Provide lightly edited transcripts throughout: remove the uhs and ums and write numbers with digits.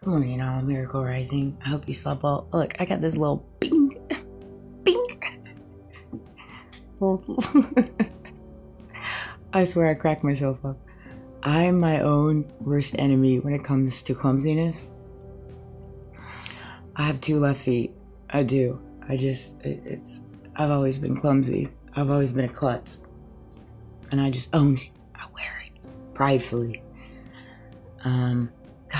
Good morning, all. Miracle Rising. I hope you slept well. Look, I got this little bing, bing. I swear I cracked myself up. I'm my own worst enemy when it comes to clumsiness. I have 2 left feet. I do. I've always been clumsy. I've always been a klutz. And I just own it. I wear it pridefully.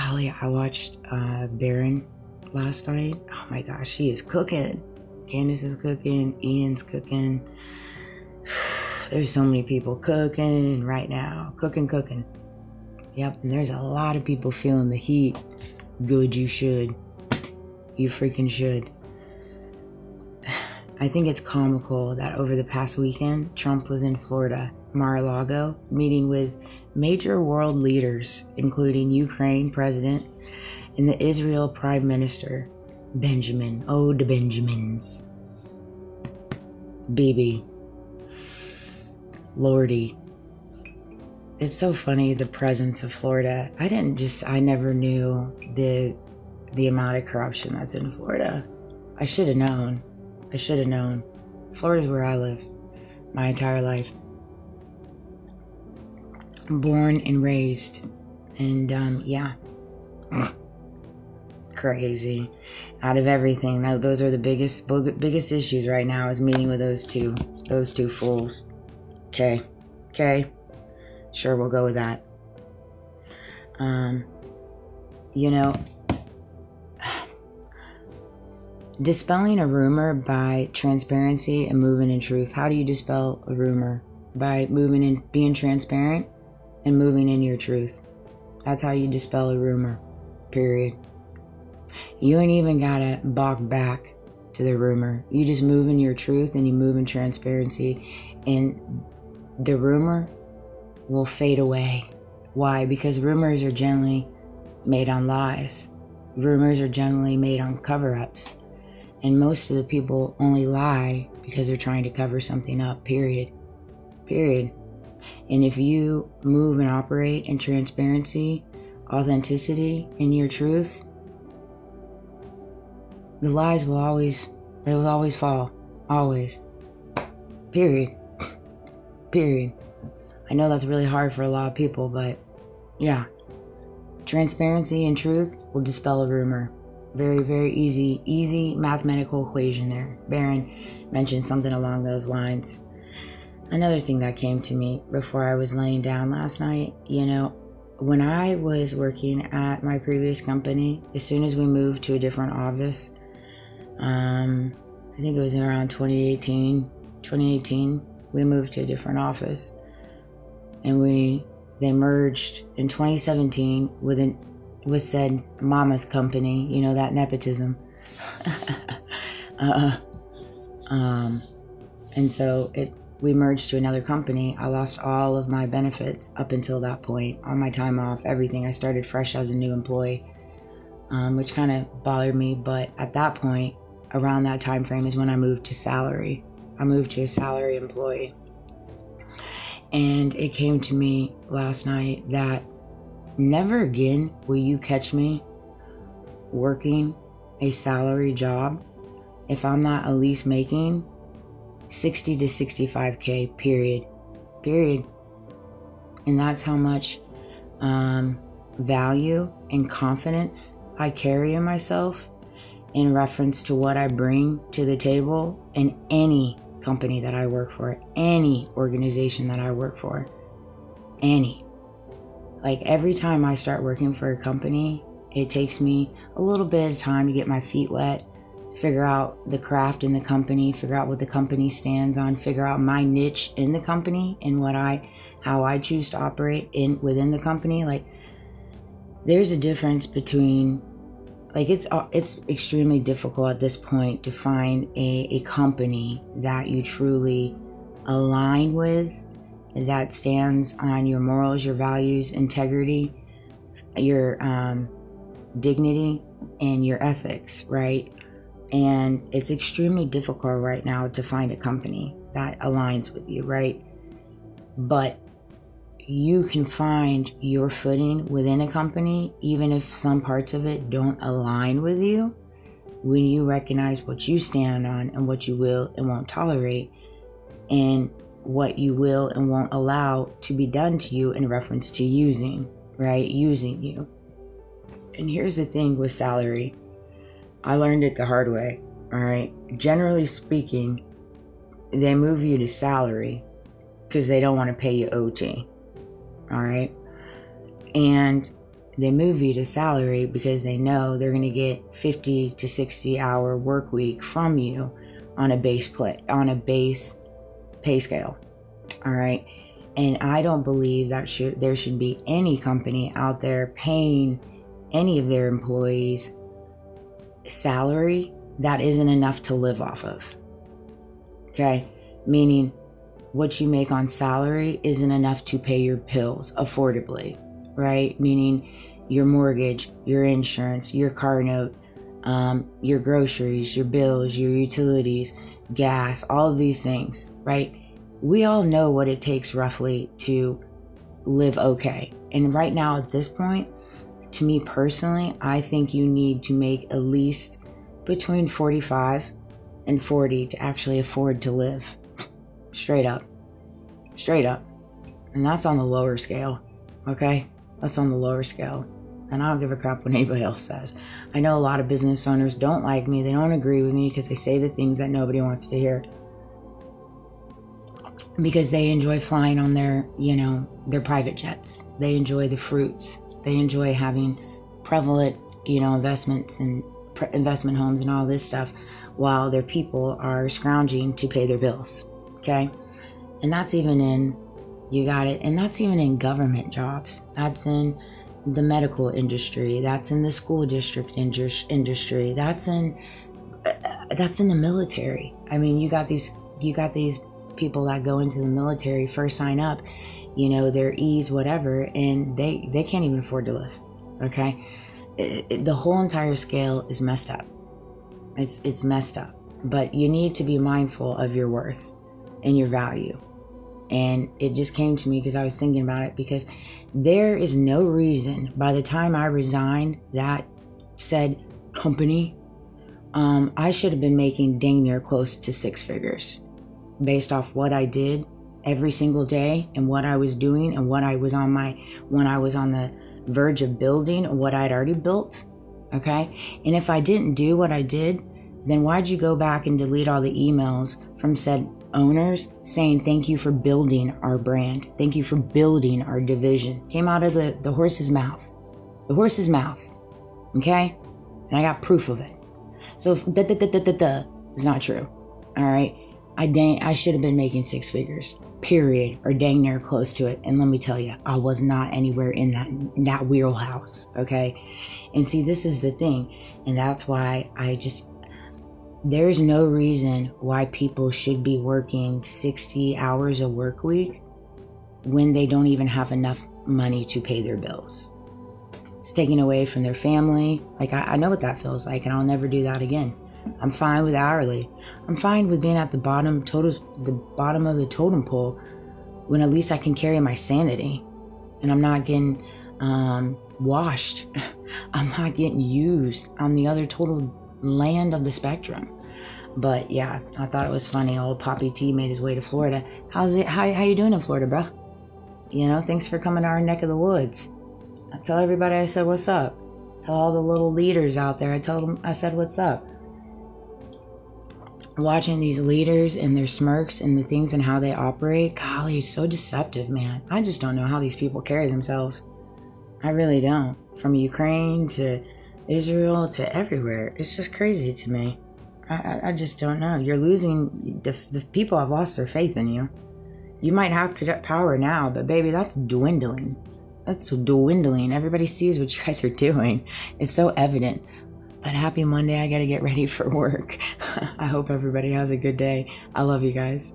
Golly, I watched Baron last night. Oh my gosh, she is cooking. Candace is cooking. Ian's cooking. There's so many people cooking right now. Cooking. Yep, and there's a lot of people feeling the heat. Good, you should. You freaking should. I think it's comical that over the past weekend, Trump was in Florida, Mar-a-Lago, meeting with major world leaders, including Ukraine president and the Israel prime minister, Benjamin. Oh, the Benjamins. Bibi. Lordy. It's so funny, the presence of Florida. I never knew the amount of corruption that's in Florida. I should have known. Florida's where I live my entire life. Born and raised. And yeah. Crazy. Out of everything, those are the biggest issues right now, is meeting with those two fools. Okay. Sure, we'll go with that. Dispelling a rumor by transparency and moving in truth. How do you dispel a rumor? By moving in, being transparent and moving in your truth. That's how you dispel a rumor, period. You ain't even gotta balk back to the rumor. You just move in your truth and you move in transparency, and the rumor will fade away. Why? Because rumors are generally made on lies. Rumors are generally made on cover-ups. And most of the people only lie because they're trying to cover something up, period. And if you move and operate in transparency, authenticity, and your truth, the lies will always fall. Always. Period. I know that's really hard for a lot of people, but yeah. Transparency and truth will dispel a rumor. Very, very easy mathematical equation there. Baron mentioned something along those lines. Another thing that came to me before I was laying down last night, when I was working at my previous company, as soon as we moved to a different office, I think it was around 2018, we moved to a different office. And they merged in 2017 with said mama's company, that nepotism. And so we merged to another company. I lost all of my benefits up until that point, all my time off, everything. I started fresh as a new employee, which kind of bothered me. But at that point, around that time frame, is when I moved to salary. I moved to a salary employee. And it came to me last night that never again will you catch me working a salary job if I'm not at least making 60 to 65K, period. And that's how much value and confidence I carry in myself in reference to what I bring to the table in any company that I work for, any organization that I work for, any. Like, every time I start working for a company, it takes me a little bit of time to get my feet wet, figure out the craft in the company, figure out what the company stands on, figure out my niche in the company and how I choose to operate within the company. Like, there's a difference between, like, it's extremely difficult at this point to find a company that you truly align with, that stands on your morals, your values, integrity, your dignity, and your ethics, right? And it's extremely difficult right now to find a company that aligns with you, right? But you can find your footing within a company, even if some parts of it don't align with you, when you recognize what you stand on and what you will and won't tolerate, and what you will and won't allow to be done to you in reference to using you. And here's the thing with salary. I learned it the hard way, all right? Generally speaking, they move you to salary because they don't want to pay you OT, all right? And they move you to salary because they know they're going to get 50 to 60 hour work week from you on a base pay scale, all right? And I don't believe that there should be any company out there paying any of their employees salary that isn't enough to live off of, okay? Meaning what you make on salary isn't enough to pay your bills affordably, right? Meaning your mortgage, your insurance, your car note, your groceries, your bills, your utilities, gas, all of these things, right? We all know what it takes roughly to live okay. And right now at this point, to me personally, I think you need to make at least between 45 and 40 to actually afford to live. Straight up. And that's on the lower scale, okay? That's on the lower scale. And I don't give a crap what anybody else says. I know a lot of business owners don't like me. They don't agree with me because they say the things that nobody wants to hear. Because they enjoy flying on their private jets. They enjoy the fruits. They enjoy having prevalent, investments and investment homes and all this stuff, while their people are scrounging to pay their bills. Okay, and that's even in that's even in government jobs. That's in the medical industry. That's in the school district industry. That's in the military. I mean, you got these people that go into the military, first sign up, their ease, whatever, and they can't even afford to live. Okay, the whole entire scale is messed up. It's messed up. But you need to be mindful of your worth and your value. And it just came to me because I was thinking about it, because there is no reason by the time I resigned that said company, I should have been making dang near close to six figures based off what I did every single day and what I was doing and when I was on the verge of building what I'd already built. Okay. And if I didn't do what I did, then why'd you go back and delete all the emails from said owners saying, thank you for building our brand. Thank you for building our division. Came out of the horse's mouth. The horse's mouth. Okay. And I got proof of it. So if is not true. All right. I should have been making six figures, period, or dang near close to it. And let me tell you, I was not anywhere in that wheelhouse. Okay. And see, this is the thing. And that's why there's no reason why people should be working 60 hours a work week when they don't even have enough money to pay their bills. It's taken away from their family. Like, I know what that feels like, and I'll never do that again. I'm fine with hourly. I'm fine with being at the bottom of the totem pole when at least I can carry my sanity and I'm not getting washed. I'm not getting used on the other total land of the spectrum. But yeah, I thought it was funny. Old Poppy T made his way to Florida. How's it? How you doing in Florida, bro? Thanks for coming to our neck of the woods. I tell everybody I said what's up. Tell all the little leaders out there. I said what's up. Watching these leaders and their smirks and the things and how they operate, golly, it's so deceptive, man. I just don't know how these people carry themselves. I really don't. From Ukraine to Israel to everywhere. It's just crazy to me. I just don't know. You're losing, the people have lost their faith in you. You might have power now, but baby, that's dwindling. That's dwindling. Everybody sees what you guys are doing. It's so evident. But happy Monday. I got to get ready for work. I hope everybody has a good day. I love you guys.